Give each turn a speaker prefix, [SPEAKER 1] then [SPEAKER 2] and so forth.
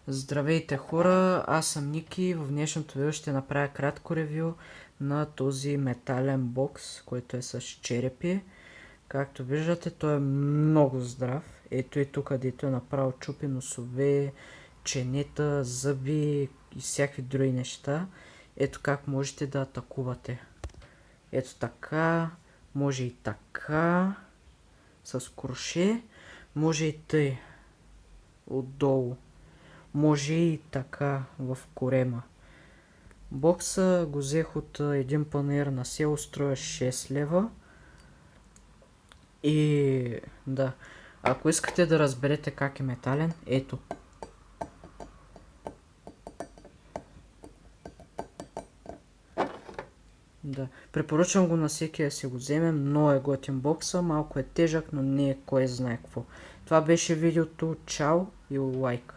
[SPEAKER 1] Здравейте хора, аз съм Ники. В днешното видео ще направя кратко ревю на този метален бокс, който е с черепи. Както виждате, той е много здрав. Ето и тук, където е направо чупи носове, ченета, зъби и всякакви други неща. Ето как можете да атакувате. Ето така, може и така, с круше, може и тъй, отдолу. Може и така в корема. Бокса го взех от един панаир на село, струва 6 лева. И да, ако искате да разберете как е метален, ето. Да, препоръчвам го на всеки да си го вземе, много е готин бокса, малко е тежък, но не е кой знае какво. Това беше видеото, чао и лайк.